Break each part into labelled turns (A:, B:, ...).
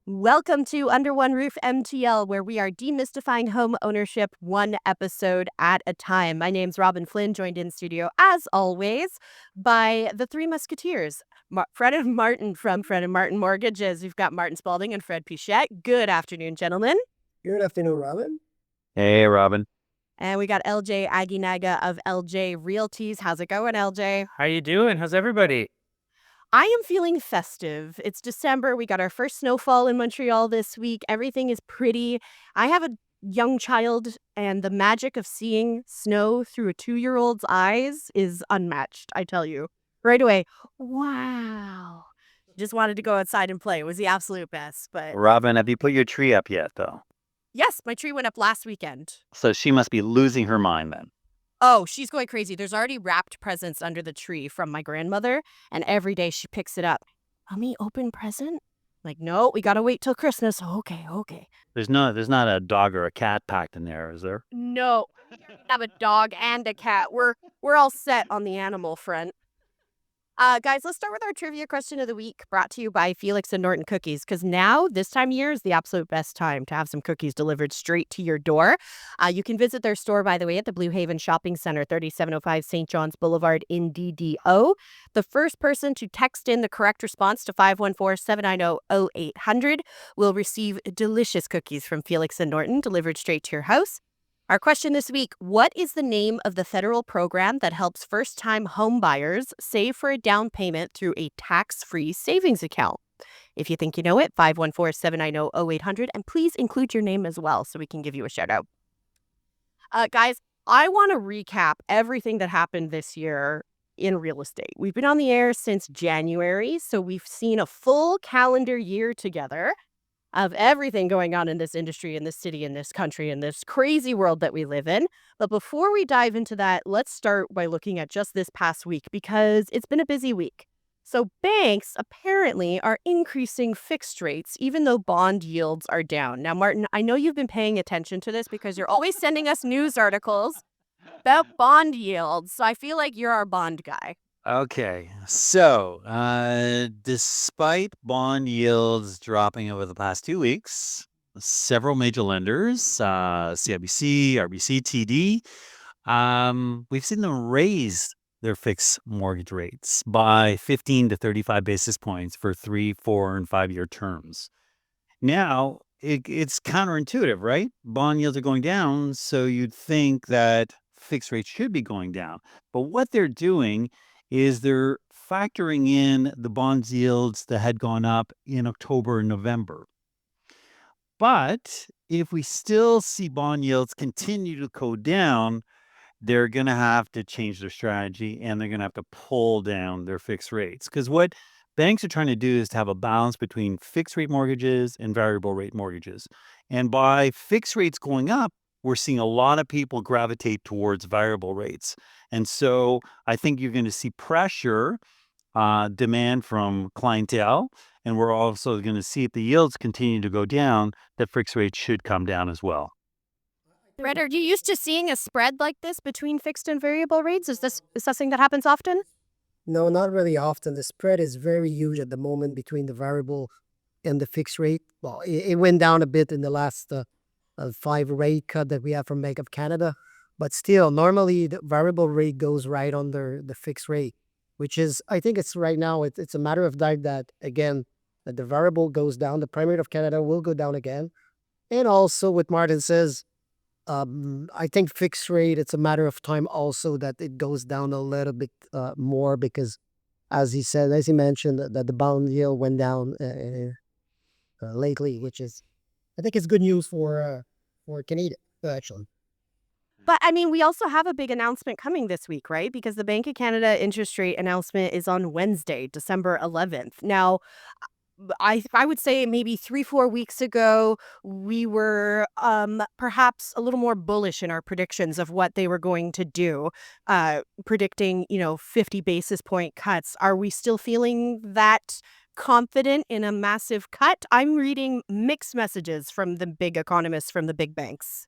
A: Welcome to Under One Roof MTL, where we are demystifying home ownership one episode at a time. My name's Robin Flynn, joined in studio, as always, by the three musketeers, Fred and Martin from Fred and Martin Mortgages. We've got Martin Spalding and Fred Pichette. Good afternoon, gentlemen.
B: Good afternoon, Robin.
C: Hey, Robin.
A: And we got LJ Aguinaga of LJ Realties. How's it going, LJ?
C: How you doing? How's everybody?
A: I am feeling festive. It's December. We got our first snowfall in Montreal this week. Everything is pretty. I have a young child, and the magic of seeing snow through a 2-year-old's eyes is unmatched, I tell you. Right away, wow. Just wanted to go outside and play. It was the absolute best. But
C: Robin, have you put your tree up yet, though?
A: yes, my tree went up last weekend.
C: So she must be losing her mind then.
A: Oh, she's going crazy. There's already wrapped presents under the tree from my grandmother, and every day she picks it up. Mommy, open present? Like, no, we gotta wait till Christmas. Okay.
C: There's not a dog or a cat packed in there, is there?
A: No, we have a dog and a cat. We're all set on the animal front. Guys, let's start with our trivia question of the week, brought to you by Felix and Norton Cookies, because now, this time of year, is the absolute best time to have some cookies delivered straight to your door. You can visit their store, by the way, at the Blue Haven Shopping Center, 3705 St. John's Boulevard in DDO. The first person to text in the correct response to 514-790-0800 will receive delicious cookies from Felix and Norton delivered straight to your house. Our question this week: what is the name of the federal program that helps first-time home buyers save for a down payment through a tax-free savings account? If you think you know it, 514-790-0800, and please include your name as well so we can give you a shout out. Guys, I want to recap everything that happened this year in real estate. We've been on the air since January, so we've seen a full calendar year together of everything going on in this industry, in this city, in this country, in this crazy world that we live in. But before we dive into that, let's start by looking at just this past week, because it's been a busy week. So banks apparently are increasing fixed rates, even though bond yields are down. Now, Martin, I know you've been paying attention to this because you're always sending us news articles about bond yields. So I feel like you're our bond guy.
C: Okay, so despite bond yields dropping over the past 2 weeks, several major lenders, CIBC, RBC, TD, we've seen them raise their fixed mortgage rates by 15 to 35 basis points for 3, 4, and 5-year terms. Now, it's counterintuitive, right? Bond yields are going down, so you'd think that fixed rates should be going down. But what they're doing is they're factoring in the bond yields that had gone up in October and November. But if we still see bond yields continue to go down, they're going to have to change their strategy, and they're going to have to pull down their fixed rates. Because what banks are trying to do is to have a balance between fixed rate mortgages and variable rate mortgages. And by fixed rates going up, we're seeing a lot of people gravitate towards variable rates. And so I think you're going to see pressure, demand from clientele, and we're also going to see if the yields continue to go down, that fixed rates should come down as well.
A: Fred, are you used to seeing a spread like this between fixed and variable rates? Is this something that happens often?
B: No, not really often. The spread is very huge at the moment between the variable and the fixed rate. Well, it went down a bit in the last 5 rate cut that we have from Bank of Canada. But still, normally the variable rate goes right under the fixed rate, which is, I think it's right now, it's a matter of time that, again, that the variable goes down. The Prime Rate of Canada will go down again. And also what Martin says, I think fixed rate, it's a matter of time also that it goes down a little bit more, because as he mentioned, that the bond yield went down lately, which is, I think it's good news for Canada, actually.
A: But I mean, we also have a big announcement coming this week, right? Because the Bank of Canada interest rate announcement is on Wednesday, December 11th. Now, I would say maybe 3-4 weeks ago, we were perhaps a little more bullish in our predictions of what they were going to do, predicting 50 basis point cuts. Are we still feeling that confident in a massive cut? I'm reading mixed messages from the big economists from the big banks.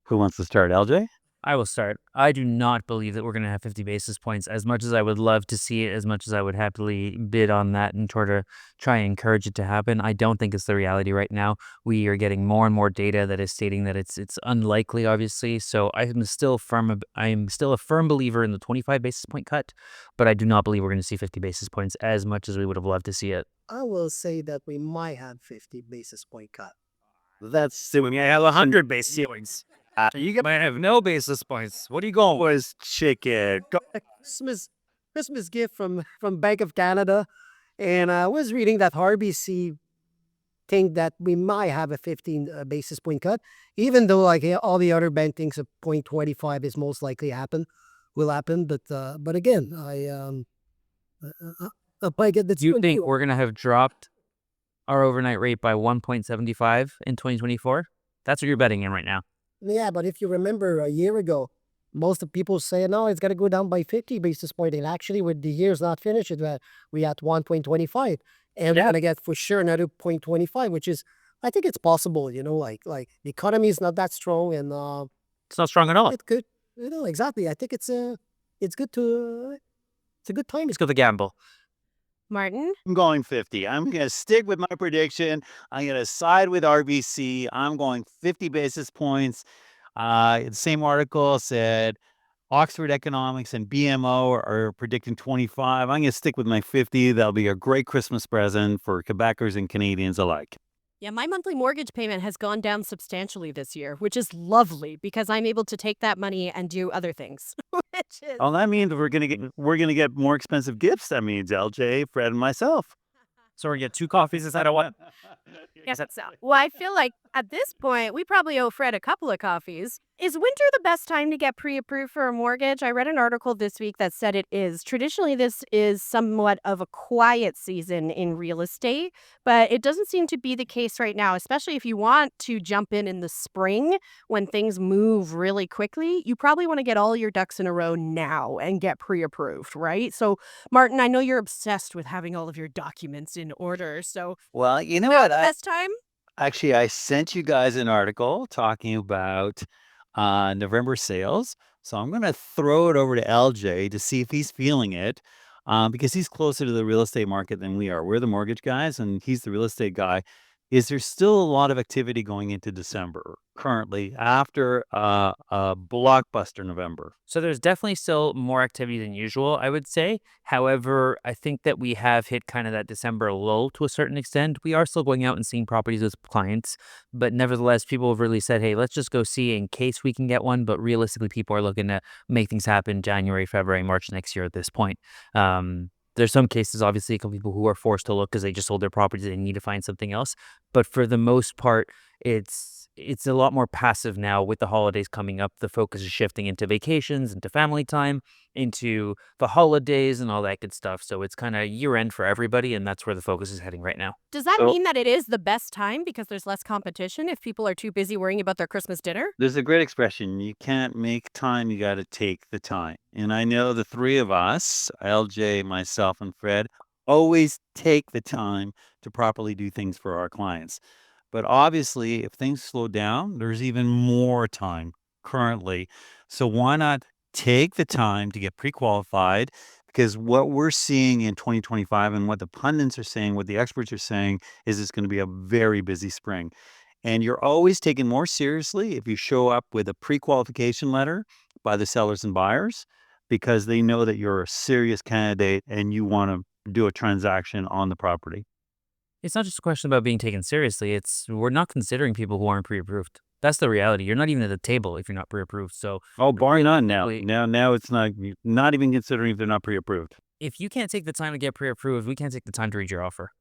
C: Who wants to start, LJ?
D: I will start. I do not believe that we're going to have 50 basis points. As much as I would love to see it, as much as I would happily bid on that and try and encourage it to happen, I don't think it's the reality right now. We are getting more and more data that is stating that it's unlikely, obviously. So I'm still a firm believer in the 25 basis point cut, but I do not believe we're going to see 50 basis points as much as we would have loved to see it.
B: I will say that we might have 50 basis point cut.
E: That's assuming I have 100 basis points. You might have no basis points. What are you going with, chicken?
B: Christmas gift from Bank of Canada, and I was reading that RBC think that we might have a 15 basis point cut, even though like all the other bank thinks a 0.25 is most likely will happen. But again, I get that.
D: Do you think we're going to have dropped our overnight rate by 1.75 in 2024? That's what you're betting in right now.
B: Yeah, but if you remember a year ago, most of people say, no, it's got to go down by 50 basis point. And actually, with the year's not finished, we at 1.25. And we're going to get for sure another 0.25, which is, I think it's possible, like the economy is not that strong and
D: It's not strong at all.
B: it's good. Exactly. I think it's good to, it's a good time.
D: Let's go the gamble.
A: Martin?
C: I'm going 50. I'm going to stick with my prediction. I'm going to side with RBC. I'm going 50 basis points. The same article said Oxford Economics and BMO are predicting 25. I'm going to stick with my 50. That'll be a great Christmas present for Quebecers and Canadians alike.
A: Yeah, my monthly mortgage payment has gone down substantially this year, which is lovely because I'm able to take that money and do other things. Which is
C: Oh, that means we're gonna get more expensive gifts. That means LJ, Fred, and myself.
D: So we get 2 coffees instead of one.
A: yeah, so. Well, I feel like at this point, we probably owe Fred a couple of coffees. Is winter the best time to get pre-approved for a mortgage? I read an article this week that said it is. Traditionally, this is somewhat of a quiet season in real estate, but it doesn't seem to be the case right now, especially if you want to jump in the spring when things move really quickly. You probably want to get all your ducks in a row now and get pre-approved, right? So, Martin, I know you're obsessed with having all of your documents in order. So,
C: Well, you know
A: now
C: what?
A: the best time?
C: Actually, I sent you guys an article talking about November sales. So I'm going to throw it over to LJ to see if he's feeling it because he's closer to the real estate market than we are. We're the mortgage guys and he's the real estate guy. Is there still a lot of activity going into December currently after a blockbuster November?
D: So there's definitely still more activity than usual, I would say. However, I think that we have hit kind of that December lull to a certain extent. We are still going out and seeing properties with clients, but nevertheless, people have really said, hey, let's just go see in case we can get one. But realistically, people are looking to make things happen January, February, March next year at this point. There's some cases, obviously, of people who are forced to look because they just sold their properties and they need to find something else. But for the most part, it's a lot more passive now with the holidays coming up. The focus is shifting into vacations, into family time, into the holidays and all that good stuff. So it's kind of year end for everybody, and that's where the focus is heading right now.
A: Does that
C: So-
A: mean that it is the best time because there's less competition if people are too busy worrying about their Christmas dinner?
C: There's a great expression. You can't make time, you got to take the time. And I know the three of us, LJ, myself, and Fred, always take the time to properly do things for our clients. But obviously, if things slow down, there's even more time currently. So why not take the time to get pre-qualified? Because what we're seeing in 2025 and what the pundits are saying, what the experts are saying, is it's going to be a very busy spring. And you're always taken more seriously if you show up with a pre-qualification letter by the sellers and buyers because they know that you're a serious candidate and you want to do a transaction on the property.
D: It's not just a question about being taken seriously. We're not considering people who aren't pre-approved. That's the reality. You're not even at the table if you're not pre-approved. So
C: Oh, barring none now.
D: Wait.
C: Now it's not even considering if they're not pre-approved.
D: if you can't take the time to get pre-approved, we can't take the time to read your offer.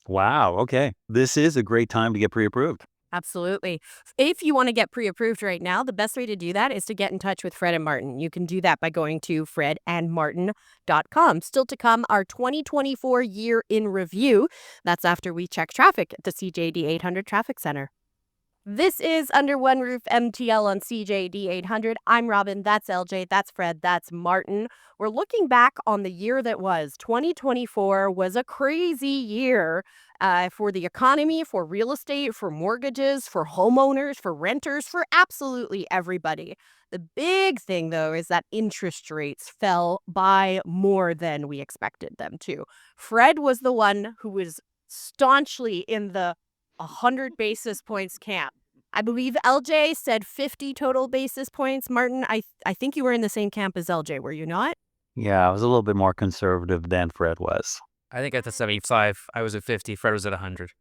C: Wow. Okay. This is a great time to get pre-approved.
A: Absolutely. If you want to get pre-approved right now, the best way to do that is to get in touch with Fred and Martin. You can do that by going to fredandmartin.com. Still to come, our 2024 year in review. That's after we check traffic at the CJD 800 Traffic Center. This is Under One Roof MTL on CJD 800. I'm Robin. That's LJ. That's Fred. That's Martin. We're looking back on the year that was. 2024 was a crazy year for the economy, for real estate, for mortgages, for homeowners, for renters, for absolutely everybody. The big thing, though, is that interest rates fell by more than we expected them to. Fred was the one who was staunchly in the 100 basis points camp. I believe LJ said 50 total basis points. Martin, I think you were in the same camp as LJ, were you not?
C: Yeah, I was a little bit more conservative than Fred was.
D: I think at the 75, I was at 50. Fred was at 100.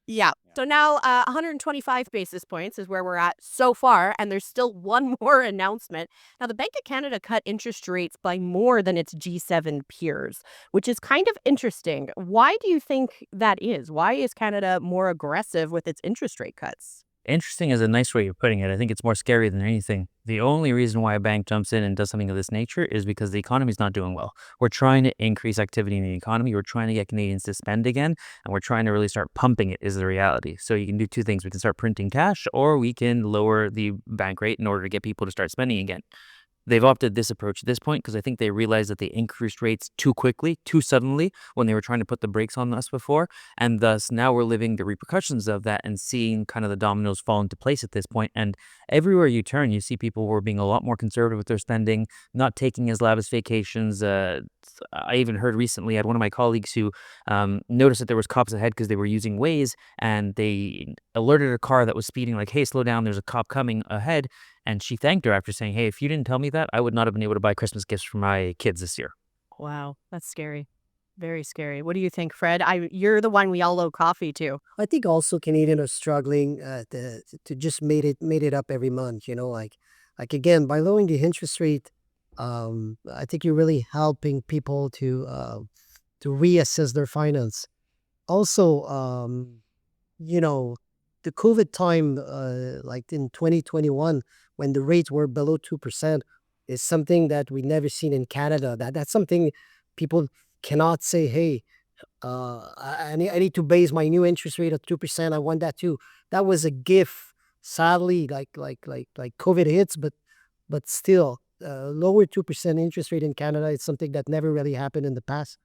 A: Yeah. So now 125 basis points is where we're at so far, and there's still one more announcement. Now, the Bank of Canada cut interest rates by more than its G7 peers, which is kind of interesting. Why do you think that is? Why is Canada more aggressive with its interest rate cuts?
D: Interesting is a nice way of putting it. I think it's more scary than anything. The only reason why a bank jumps in and does something of this nature is because the economy is not doing well. We're trying to increase activity in the economy. We're trying to get Canadians to spend again, and we're trying to really start pumping it is the reality. So you can do two things. We can start printing cash, or we can lower the bank rate in order to get people to start spending again. They've opted this approach at this point because I think they realized that they increased rates too quickly, too suddenly when they were trying to put the brakes on us before. And thus now we're living the repercussions of that and seeing kind of the dominoes fall into place at this point. And everywhere you turn, you see people who are being a lot more conservative with their spending, not taking as lavish vacations. I even heard recently, I had one of my colleagues who noticed that there was cops ahead because they were using Waze, and they alerted a car that was speeding like, hey, slow down, there's a cop coming ahead. And she thanked her after saying, hey, if you didn't tell me that, I would not have been able to buy Christmas gifts for my kids this year.
A: Wow, that's scary. Very scary. What do you think, Fred? You're the one we all owe coffee to.
B: I think also Canadians are struggling to just made it up every month. Like again, by lowering the interest rate, I think you're really helping people to reassess their finance. Also, the COVID time, like in 2021, when the rates were below 2%, is something that we never seen in Canada. That's something people cannot say, hey, I need to base my new interest rate at 2%. I want that too. That was a gift. Sadly, like COVID hits, but still, lower 2% interest rate in Canada is something that never really happened in the past,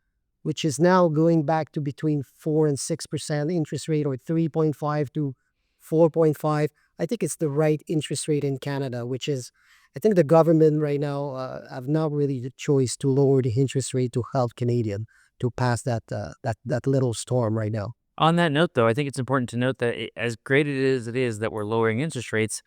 B: which is now going back to between 4 and 6% interest rate, or 3.5 to 4.5. I think it's the right interest rate in Canada, which is, I think the government right now have not really the choice to lower the interest rate to help Canadian to pass that little storm right now.
D: On that note, though, I think it's important to note that as great it is that we're lowering interest rates,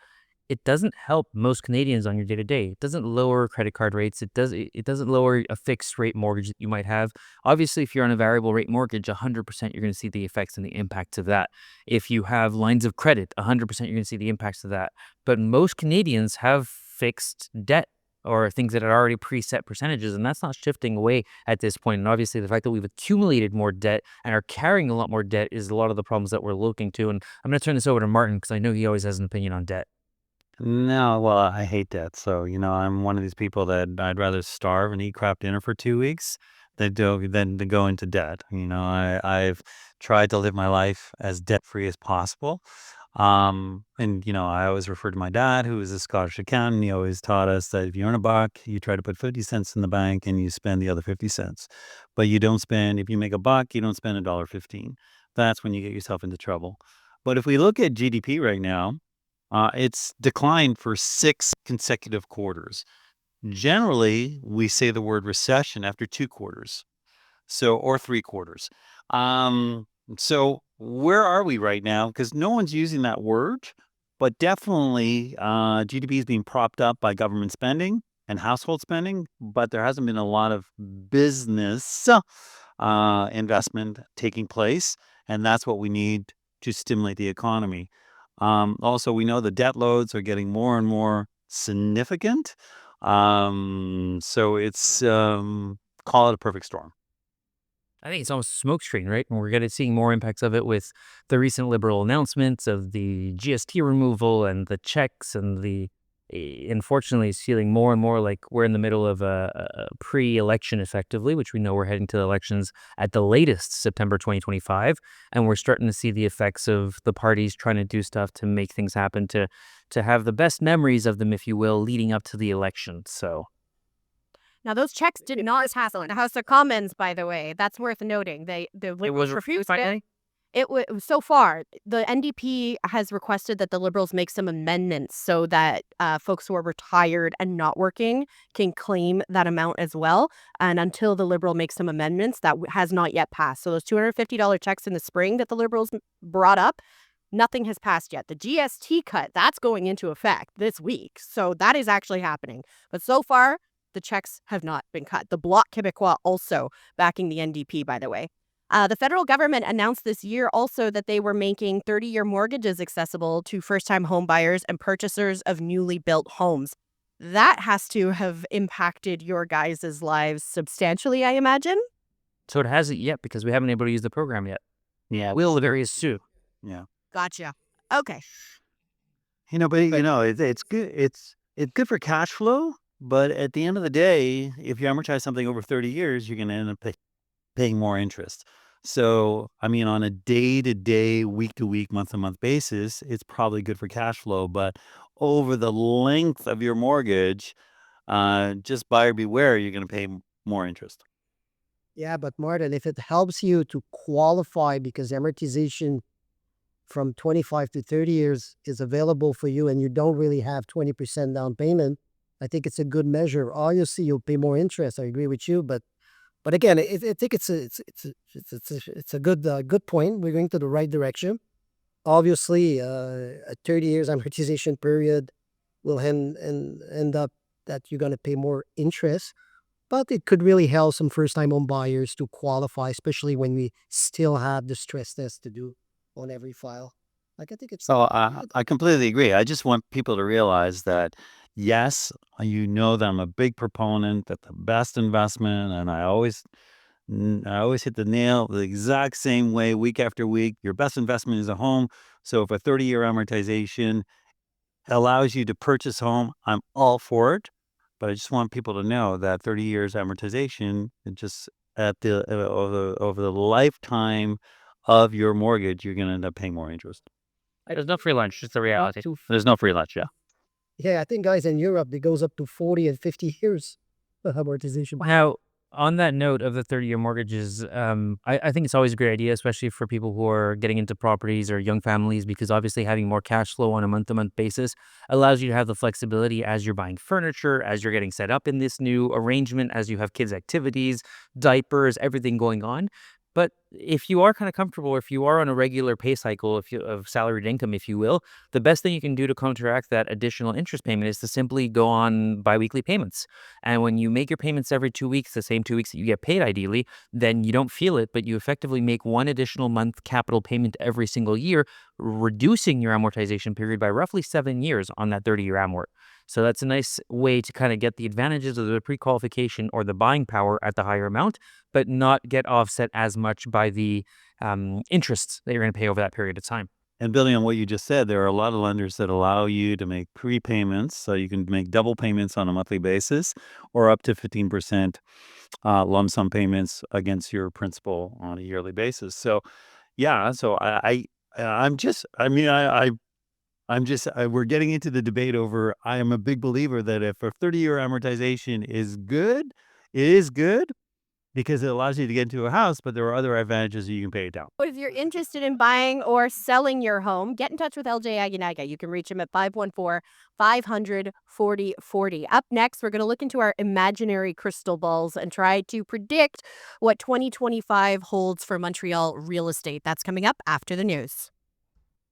D: it doesn't help most Canadians on your day-to-day. It doesn't lower credit card rates. It doesn't lower a fixed rate mortgage that you might have. Obviously, if you're on a variable rate mortgage, 100% you're going to see the effects and the impacts of that. If you have lines of credit, 100% you're going to see the impacts of that. But most Canadians have fixed debt or things that are already preset percentages, and that's not shifting away at this point. And obviously, the fact that we've accumulated more debt and are carrying a lot more debt is a lot of the problems that we're looking to. And I'm going to turn this over to Martin because I know he always has an opinion on debt.
C: No, well, I hate debt. So, I'm one of these people that I'd rather starve and eat crap dinner for 2 weeks than to go into debt. I've tried to live my life as debt-free as possible. And I always refer to my dad, who is a Scottish accountant. He always taught us that if you earn a buck, you try to put 50 cents in the bank and you spend the other 50 cents. But if you make a buck, you don't spend $1.15. That's when you get yourself into trouble. But if we look at GDP right now, it's declined for 6 consecutive quarters. Generally, we say the word recession after 2 quarters, or 3 quarters. So where are we right now? Because no one's using that word, but definitely GDP is being propped up by government spending and household spending, but there hasn't been a lot of business investment taking place, and that's what we need to stimulate the economy. Also, we know the debt loads are getting more and more significant. So it's call it a perfect storm.
D: I think it's almost a smoke screen, right? And we're seeing more impacts of it with the recent Liberal announcements of the GST removal and the checks, and unfortunately, it's feeling more and more like we're in the middle of a pre-election effectively, which we know we're heading to elections at the latest September 2025. And we're starting to see the effects of the parties trying to do stuff to make things happen, to have the best memories of them, if you will, leading up to the election. So
A: Now, those checks did not pass the House of Commons, by the way. That's worth noting. It
D: was
A: refused
D: finally?
A: it. So far, the NDP has requested that the Liberals make some amendments so that folks who are retired and not working can claim that amount as well. And until the Liberal makes some amendments, that has not yet passed. So those $250 checks in the spring that the Liberals brought up, nothing has passed yet. The GST cut, that's going into effect this week. So that is actually happening. But so far, the checks have not been cut. The Bloc Québécois also backing the NDP, by the way. The federal government announced this year also that they were making 30-year mortgages accessible to first-time home buyers and purchasers of newly built homes. That has to have impacted your guys' lives substantially, I imagine.
D: So it hasn't yet because we haven't been able to use the program yet.
C: Yeah.
D: Will the various soon.
C: Yeah.
A: Gotcha. Okay.
C: But it's good. It's good for cash flow. But at the end of the day, if you amortize something over 30 years, you're going to end up paying more interest. So, on a day-to-day, week-to-week, month-to-month basis, it's probably good for cash flow. But over the length of your mortgage, just buyer beware, you're going to pay more interest.
B: Yeah, but Martin, if it helps you to qualify because amortization from 25 to 30 years is available for you and you don't really have 20% down payment, I think it's a good measure. Obviously, you'll pay more interest. I agree with you, but again, I think it's a good point. We're going to the right direction. Obviously, a 30 years amortization period will end up that you're going to pay more interest, but it could really help some first-time home buyers to qualify, especially when we still have the stress test to do on every file. Like, I think it's
C: So I completely agree. I just want people to realize that, yes, that I'm a big proponent that the best investment, and I always hit the nail the exact same way week after week. Your best investment is a home. So if a 30-year amortization allows you to purchase a home, I'm all for it. But I just want people to know that 30 years amortization, it just at the over the lifetime of your mortgage, you're going to end up paying more interest.
D: There's no free lunch. It's the reality.
C: There's no free lunch, yeah.
B: Yeah, I think, guys, in Europe, it goes up to 40 and 50 years of amortization.
D: Now, on that note of the 30-year mortgages, I think it's always a great idea, especially for people who are getting into properties or young families, because obviously having more cash flow on a month-to-month basis allows you to have the flexibility as you're buying furniture, as you're getting set up in this new arrangement, as you have kids' activities, diapers, everything going on. But if you are kind of comfortable, or if you are on a regular pay cycle of salaried income, if you will, the best thing you can do to counteract that additional interest payment is to simply go on biweekly payments. And when you make your payments every 2 weeks, the same 2 weeks that you get paid ideally, then you don't feel it, but you effectively make one additional month capital payment every single year, reducing your amortization period by roughly 7 years on that 30-year amort. So that's a nice way to kind of get the advantages of the pre-qualification or the buying power at the higher amount, but not get offset as much by the interests that you're going to pay over that period of time.
C: And building on what you just said, there are a lot of lenders that allow you to make prepayments, so you can make double payments on a monthly basis, or up to 15% lump sum payments against your principal on a yearly basis. So, yeah. So we're getting into the debate over. I am a big believer that if a 30-year amortization is good, it is good, because it allows you to get into a house, but there are other advantages you can pay it down.
A: If you're interested in buying or selling your home, get in touch with LJ Aguinaga. You can reach him at 514-500-4040. Up next, we're going to look into our imaginary crystal balls and try to predict what 2025 holds for Montreal real estate. That's coming up after the news.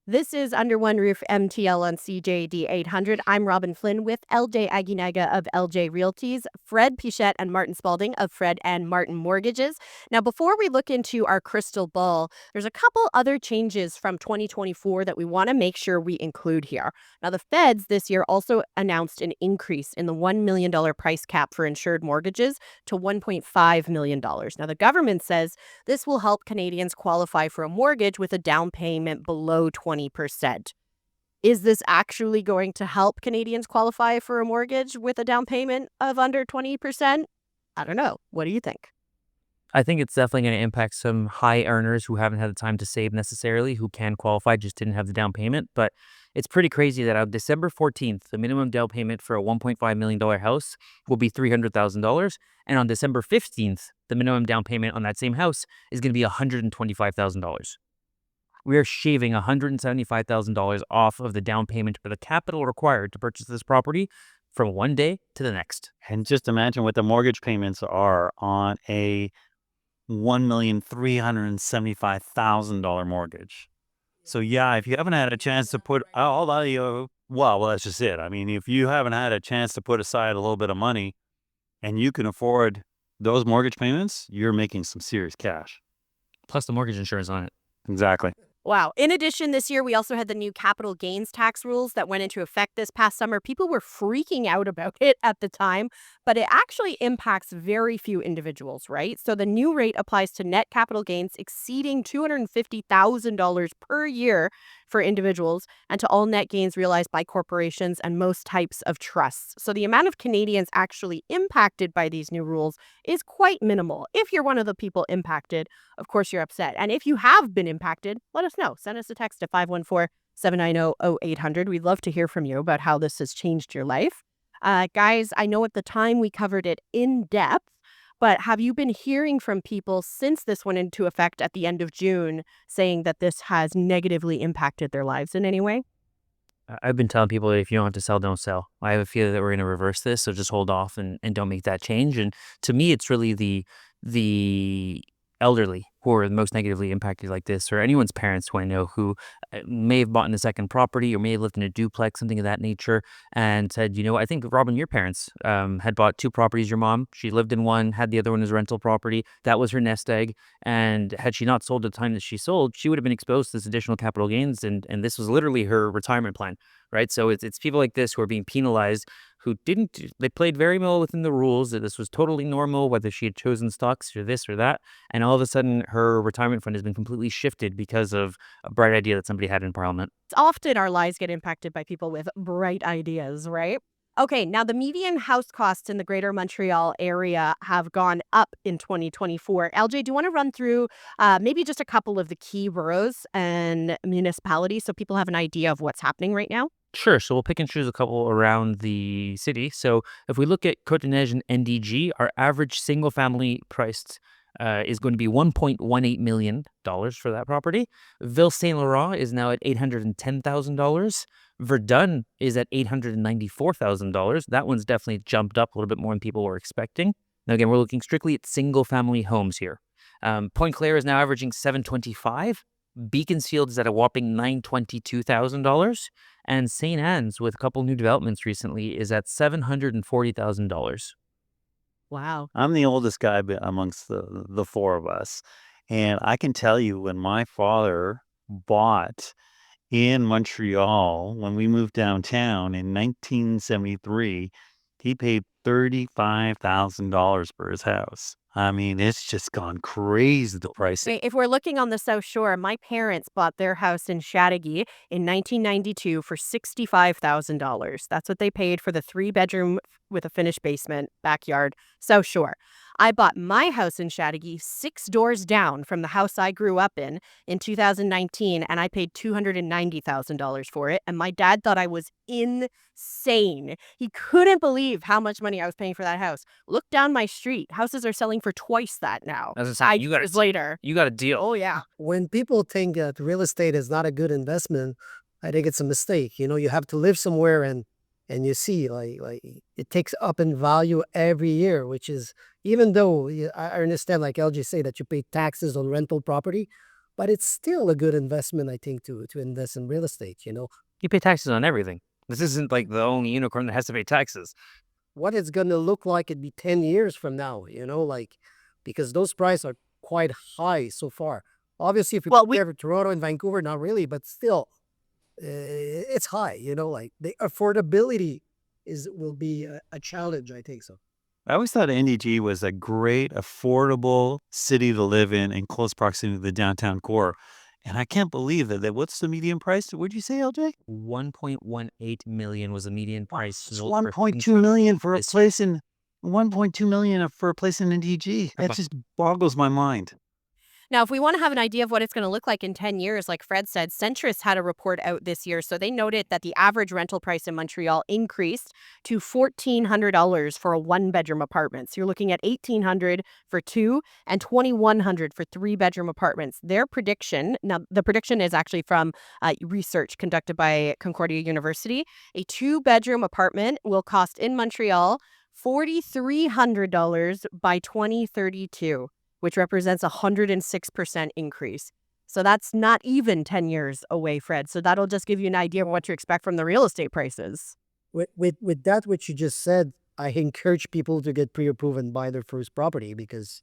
A: This is Under One Roof MTL on CJD 800. I'm Robin Flynn with LJ Aguinaga of LJ Realties, Fred Pichette and Martin Spalding of Fred and Martin Mortgages. Now, before we look into our crystal ball, there's a couple other changes from 2024 that we want to make sure we include here. Now, the feds this year also announced an increase in the $1 million price cap for insured mortgages to $1.5 million. Now, the government says this will help Canadians qualify for a mortgage with a down payment below 20%. Is this actually going to help Canadians qualify for a mortgage with a down payment of under 20%? I don't know. What do you think?
D: I think it's definitely going to impact some high earners who haven't had the time to save necessarily, who can qualify, just didn't have the down payment. But it's pretty crazy that on December 14th, the minimum down payment for a $1.5 million house will be $300,000. And on December 15th, the minimum down payment on that same house is going to be $125,000. we are shaving $175,000 off of the down payment or the capital required to purchase this property from one day to the next.
C: And just imagine what the mortgage payments are on a $1,375,000 mortgage. So yeah, if you haven't had a chance to put all of you, well, that's just it. I mean, if you haven't had a chance to put aside a little bit of money and you can afford those mortgage payments, you're making some serious cash.
D: Plus the mortgage insurance on it.
C: Exactly.
A: Wow. In addition, this year, we also had the new capital gains tax rules that went into effect this past summer. People were freaking out about it at the time, but it actually impacts very few individuals, right? So the new rate applies to net capital gains exceeding $250,000 per year for individuals and to all net gains realized by corporations and most types of trusts. So the amount of Canadians actually impacted by these new rules is quite minimal. If you're one of the people impacted, of course, you're upset. And if you have been impacted, let us know. Send us a text at 514-790-0800. We'd love to hear from you about how this has changed your life. Guys, I know at the time we covered it in depth, but have you been hearing from people since this went into effect at the end of June saying that this has negatively impacted their lives in any way?
D: I've been telling people that if you don't have to sell, don't sell. I have a feeling that we're going to reverse this, so just hold off and don't make that change. And to me, it's really the elderly who are the most negatively impacted like this, or anyone's parents who I know who may have bought in a second property or may have lived in a duplex, something of that nature, and said, you know, I think, Robin, your parents had bought two properties. Your mom, she lived in one, had the other one as a rental property. That was her nest egg. And had she not sold at the time that she sold, she would have been exposed to this additional capital gains. And this was literally her retirement plan, right? So it's people like this who are being penalized, who they played very well within the rules, that this was totally normal, whether she had chosen stocks or this or that. And all of a sudden, her retirement fund has been completely shifted because of a bright idea that somebody had in Parliament.
A: Often our lives get impacted by people with bright ideas, right? Okay, now the median house costs in the greater Montreal area have gone up in 2024. LJ, do you want to run through maybe just a couple of the key boroughs and municipalities so people have an idea of what's happening right now?
D: Sure. So we'll pick and choose a couple around the city. So if we look at Côte-des-Neiges and NDG, our average single family priced is going to be $1.18 million for that property. Ville Saint Laurent is now at $810,000. Verdun is at $894,000. That one's definitely jumped up a little bit more than people were expecting. Now, again, we're looking strictly at single family homes here. Pointe Claire is now averaging $725,000. Beaconsfield is at a whopping $922,000. And St. Anne's, with a couple new developments recently, is at $740,000.
A: Wow.
C: I'm the oldest guy amongst the four of us. And I can tell you, when my father bought in Montreal, when we moved downtown in 1973, he paid $35,000 for his house. I mean, it's just gone crazy, the price.
A: If we're looking on the South Shore, my parents bought their house in Chateauguay in 1992 for $65,000. That's what they paid for the 3-bedroom with a finished basement, backyard, South Shore. I bought my house in Chateauguay 6 doors down from the house I grew up in 2019, and I paid $290,000 for it. And my dad thought I was insane. He couldn't believe how much money I was paying for that house. Look down my street. Houses are selling for twice that now.
D: As I said,
A: years later.
D: You got a deal.
A: Oh, yeah.
B: When people think that real estate is not a good investment, I think it's a mistake. You know, you have to live somewhere and you see like it takes up in value every year, which is, even though I understand, like LJ say, that you pay taxes on rental property, but it's still a good investment, I think, to invest in real estate, you know.
D: You pay taxes on everything. This isn't like the only unicorn that has to pay taxes.
B: What it's going to look like it'd be 10 years from now, you know, like, because those prices are quite high so far. Obviously, if you compare with Toronto and Vancouver, not really, but still, it's high, you know, like the affordability will be a challenge, I think so.
C: I always thought NDG was a great, affordable city to live in close proximity to the downtown core. And I can't believe that. What's the median price? What'd you say, LJ?
D: $1.18 million was the median price.
C: It's $1.2 million for a place in $1.2 million for a place in NDG. That just boggles my mind.
A: Now, if we want to have an idea of what it's going to look like in 10 years, like Fred said, Centris had a report out this year. So they noted that the average rental price in Montreal increased to $1,400 for a one-bedroom apartment. So you're looking at $1,800 for two and $2,100 for three-bedroom apartments. Their prediction, now the prediction is actually from research conducted by Concordia University. A two-bedroom apartment will cost in Montreal $4,300 by 2032. Which represents a 106% increase. So that's not even 10 years away, Fred. So that'll just give you an idea of what to expect from the real estate prices.
B: With that, what you just said, I encourage people to get pre-approved and buy their first property because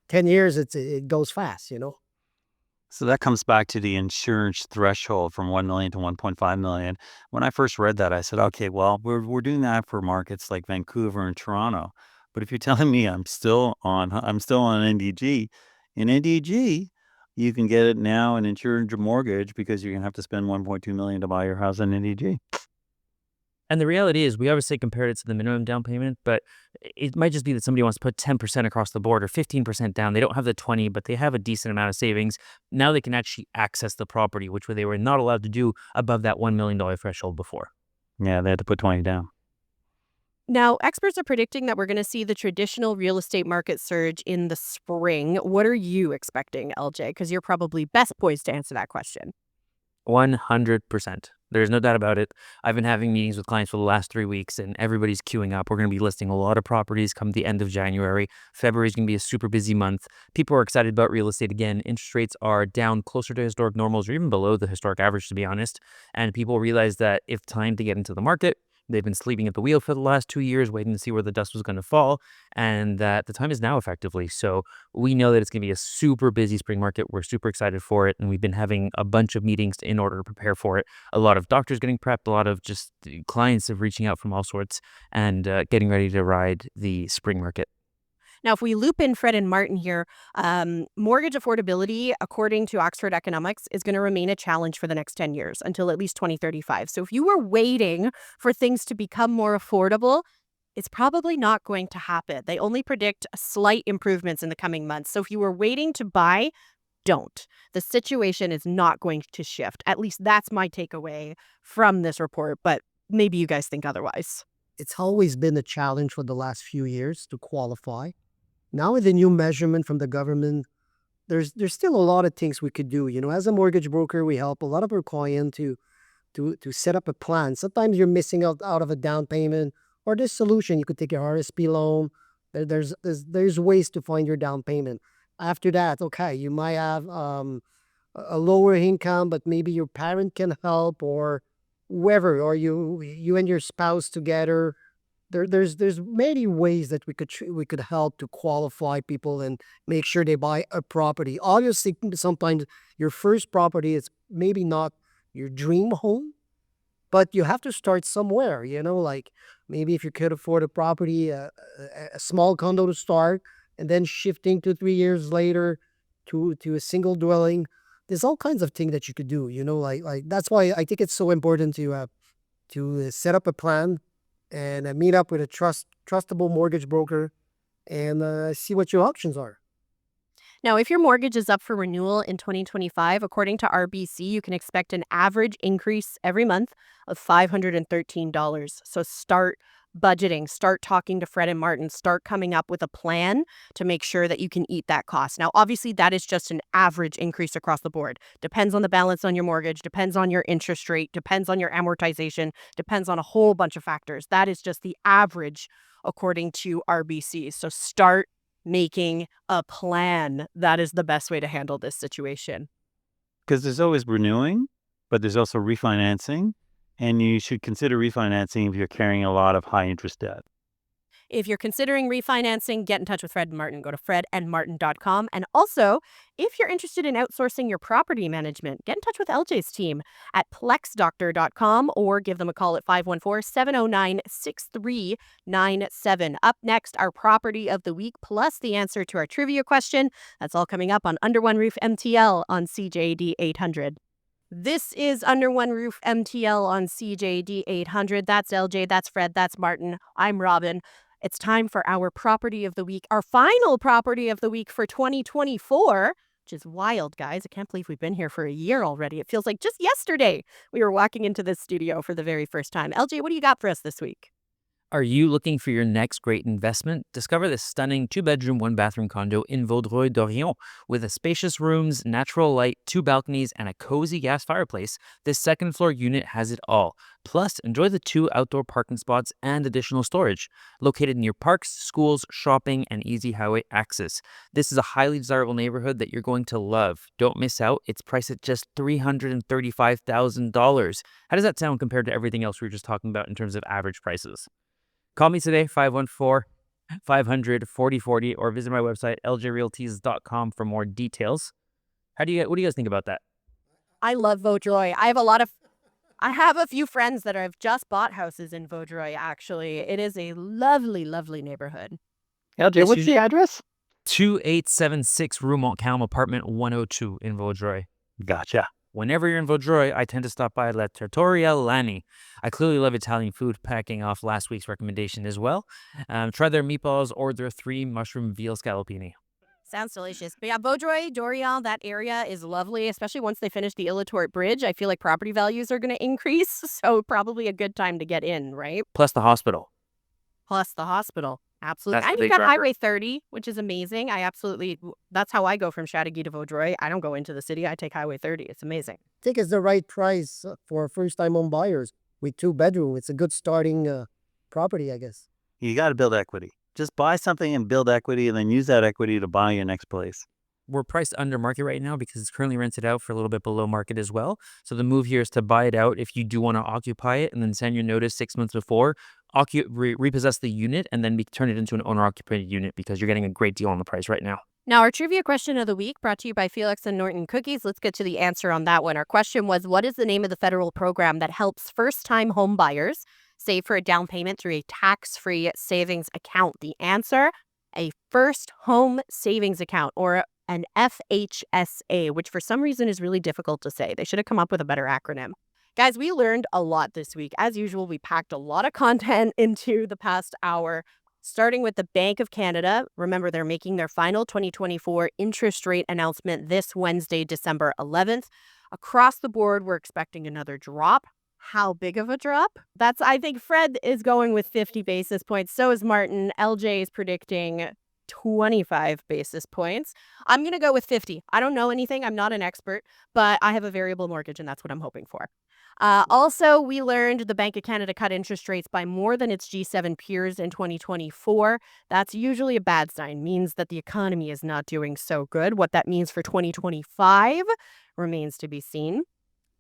B: 10 years, it goes fast, you know?
C: So that comes back to the insurance threshold from 1 million to 1.5 million. When I first read that, I said, okay, well, we're doing that for markets like Vancouver and Toronto. But if you're telling me I'm still on NDG, in NDG, you can get it now and insure your mortgage because you're gonna have to spend 1.2 million to buy your house in NDG.
D: And the reality is, we obviously compared it to the minimum down payment, but it might just be that somebody wants to put 10% across the board or 15% down. They don't have the 20, but they have a decent amount of savings. Now they can actually access the property, which they were not allowed to do above that $1 million threshold before.
C: Yeah, they had to put 20 down.
A: Now, experts are predicting that we're going to see the traditional real estate market surge in the spring. What are you expecting, LJ? Because you're probably best poised to answer that question.
D: 100%. There's no doubt about it. I've been having meetings with clients for the last 3 weeks, and everybody's queuing up. We're going to be listing a lot of properties come the end of January. February is going to be a super busy month. People are excited about real estate again. Interest rates are down closer to historic normals or even below the historic average, to be honest. And people realize that it's time to get into the market. They've been sleeping at the wheel for the last 2 years, waiting to see where the dust was going to fall, and that the time is now effectively. So we know that it's going to be a super busy spring market. We're super excited for it, and we've been having a bunch of meetings in order to prepare for it. A lot of doctors getting prepped, a lot of just clients of reaching out from all sorts and getting ready to ride the spring market.
A: Now, if we loop in Fred and Martin here, mortgage affordability, according to Oxford Economics, is going to remain a challenge for the next 10 years until at least 2035. So if you were waiting for things to become more affordable, it's probably not going to happen. They only predict slight improvements in the coming months. So if you were waiting to buy, don't. The situation is not going to shift. At least that's my takeaway from this report, but maybe you guys think otherwise.
B: It's always been a challenge for the last few years to qualify. Now with the new measurement from the government, there's still a lot of things we could do. You know, as a mortgage broker, we help a lot of our clients to set up a plan. Sometimes you're missing out of a down payment or this solution. You could take your RSP loan. There's ways to find your down payment. After that, okay, you might have a lower income, but maybe your parent can help or whoever, or you and your spouse together. There's many ways that we could help to qualify people and make sure they buy a property. Obviously, sometimes your first property is maybe not your dream home, but you have to start somewhere. You know, like maybe if you could afford a property, a small condo to start, and then shifting to 3 years later to a single dwelling. There's all kinds of things that you could do. You know, like that's why I think it's so important to set up a plan and meet up with a trustable mortgage broker and see what your options are.
A: Now, if your mortgage is up for renewal in 2025, according to RBC, you can expect an average increase every month of $513. So start budgeting, start talking to Fred and Martin, start coming up with a plan to make sure that you can eat that cost. Now, obviously, that is just an average increase across the board. Depends on the balance on your mortgage, depends on your interest rate, depends on your amortization, depends on a whole bunch of factors. That is just the average according to RBC. So start making a plan. That is the best way to handle this situation.
C: Because there's always renewing, but there's also refinancing. And you should consider refinancing if you're carrying a lot of high interest debt.
A: If you're considering refinancing, get in touch with Fred and Martin. Go to fredandmartin.com. And also, if you're interested in outsourcing your property management, get in touch with LJ's team at plexdoctor.com or give them a call at 514-709-6397. Up next, our property of the week plus the answer to our trivia question. That's all coming up on Under One Roof MTL on CJD 800. This is Under One Roof MTL on CJD 800. That's LJ, that's Fred, that's Martin. I'm Robin. It's time for our property of the week, our final property of the week for 2024. which is wild, guys. I can't believe we've been here for a year already. It feels like just yesterday we were walking into this studio for the very first time. LJ, what do you got for us this week?
D: Are you looking for your next great investment? Discover this stunning 2-bedroom, 1-bathroom condo in Vaudreuil-Dorion. With a spacious rooms, natural light, 2 balconies, and a cozy gas fireplace, this second-floor unit has it all. Plus, enjoy the 2 outdoor parking spots and additional storage. Located near parks, schools, shopping, and easy highway access. This is a highly desirable neighborhood that you're going to love. Don't miss out. It's priced at just $335,000. How does that sound compared to everything else we were just talking about in terms of average prices? Call me today, 514-500-4040, or visit my website, ljrealties.com for more details. What do you guys think about that?
A: I love Vaudreuil. I have a few friends that have just bought houses in Vaudreuil, actually. It is a lovely, lovely neighborhood.
E: LJ, what's the address?
D: 2876 Rue Montcalm, apartment 102 in Vaudreuil.
E: Gotcha.
D: Whenever you're in Vaudreuil, I tend to stop by La Trattoria Lani. I clearly love Italian food, packing off last week's recommendation as well. Try their meatballs or their 3 mushroom veal scallopini.
A: Sounds delicious. But yeah, Vaudreuil, Dorion, that area is lovely, especially once they finish the Illatort Bridge. I feel like property values are going to increase, so probably a good time to get in, right?
D: Plus the hospital.
A: Plus the hospital. Absolutely.
E: That's the
A: And
E: big
A: you've got
E: driver.
A: Highway 30, which is amazing. That's how I go from Chateauguay to Vaudreuil. I don't go into the city. I take Highway 30. It's amazing.
B: I think it's the right price for first-time home buyers with 2 bedroom. It's a good starting property, I guess.
C: You got to build equity. Just buy something and build equity, and then use that equity to buy your next place.
D: We're priced under market right now because it's currently rented out for a little bit below market as well. So the move here is to buy it out if you do want to occupy it, and then send your notice 6 months before, repossess the unit, and then turn it into an owner-occupied unit because you're getting a great deal on the price right now.
A: Now, our trivia question of the week brought to you by Felix and Norton Cookies. Let's get to the answer on that one. Our question was, what is the name of the federal program that helps first-time home buyers save for a down payment through a tax-free savings account? The answer, a first home savings account, or an FHSA, which for some reason is really difficult to say. They should have come up with a better acronym. Guys, we learned a lot this week. As usual, we packed a lot of content into the past hour, starting with the Bank of Canada. Remember, they're making their final 2024 interest rate announcement this Wednesday, December 11th. Across the board, we're expecting another drop. How big of a drop? I think Fred is going with 50 basis points. So is Martin. LJ is predicting 25 basis points. I'm going to go with 50. I don't know anything. I'm not an expert, but I have a variable mortgage, and that's what I'm hoping for. Also, we learned the Bank of Canada cut interest rates by more than its G7 peers in 2024. That's usually a bad sign, means that the economy is not doing so good. What that means for 2025 remains to be seen.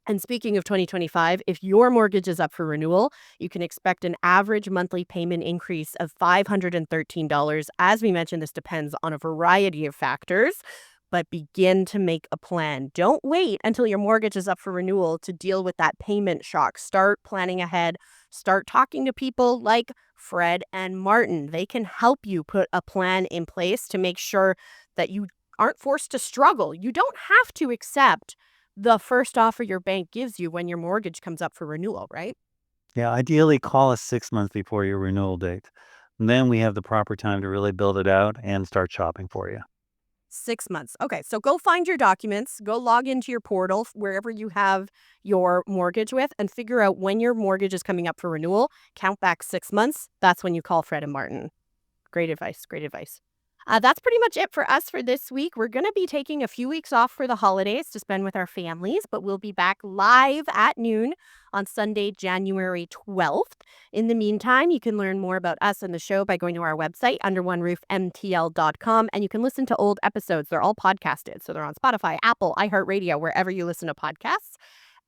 A: And speaking of 2025, if your mortgage is up for renewal, you can expect an average monthly payment increase of $513. As we mentioned, this depends on a variety of factors, but begin to make a plan. Don't wait until your mortgage is up for renewal to deal with that payment shock. Start planning ahead. Start talking to people like Fred and Martin. They can help you put a plan in place to make sure that you aren't forced to struggle. You don't have to accept the first offer your bank gives you when your mortgage comes up for renewal, right?
C: Yeah, ideally call us 6 months before your renewal date. And then we have the proper time to really build it out and start shopping for you.
A: 6 months. Okay, so go find your documents, go log into your portal wherever you have your mortgage with, and figure out when your mortgage is coming up for renewal. Count back 6 months. That's when you call Fred and Martin. Great advice. Great advice. That's pretty much it for us for this week. We're going to be taking a few weeks off for the holidays to spend with our families, but we'll be back live at noon on Sunday, January 12th. In the meantime, you can learn more about us and the show by going to our website, underoneroofmtl.com, and you can listen to old episodes. They're all podcasted, so they're on Spotify, Apple, iHeartRadio, wherever you listen to podcasts.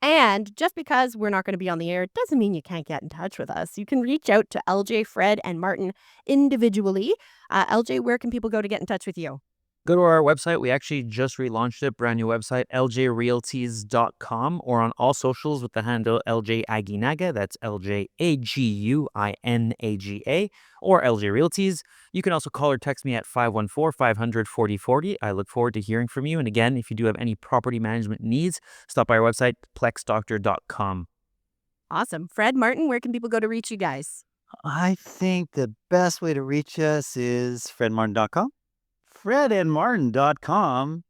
A: And just because we're not going to be on the air doesn't mean you can't get in touch with us. You can reach out to LJ, Fred, and Martin individually. LJ, where can people go to get in touch with you?
D: Go to our website. We actually just relaunched it. Brand new website, ljrealties.com, or on all socials with the handle LJ Aguinaga. That's LJAGUINAGA, or LJ Realties. You can also call or text me at 514-500-4040. I look forward to hearing from you. And again, if you do have any property management needs, stop by our website, plexdoctor.com.
A: Awesome. Fred, Martin, where can people go to reach you guys?
C: I think the best way to reach us is fredmartin.com. fredandmartin.com.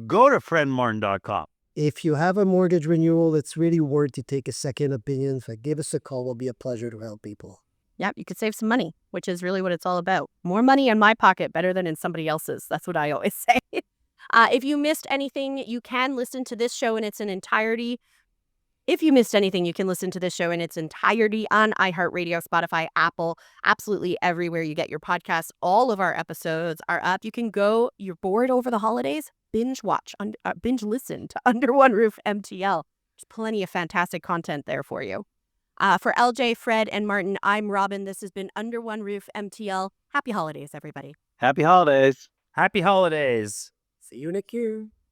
C: go to fredmartin.com.
B: If you have a mortgage renewal, it's really worth to take a second opinion. So give us a call. It'll be a pleasure to help people.
A: Yep, you could save some money, which is really what it's all about. More money in my pocket, better than in somebody else's. That's what I always say. If you missed anything, you can listen to this show in its entirety. If you missed anything, you can listen to this show in its entirety on iHeartRadio, Spotify, Apple, absolutely everywhere you get your podcasts. All of our episodes are up. You can go, you're bored over the holidays, binge listen to Under One Roof MTL. There's plenty of fantastic content there for you. For LJ, Fred, and Martin, I'm Robin. This has been Under One Roof MTL. Happy holidays, everybody.
C: Happy holidays.
D: Happy holidays.
B: See you next year.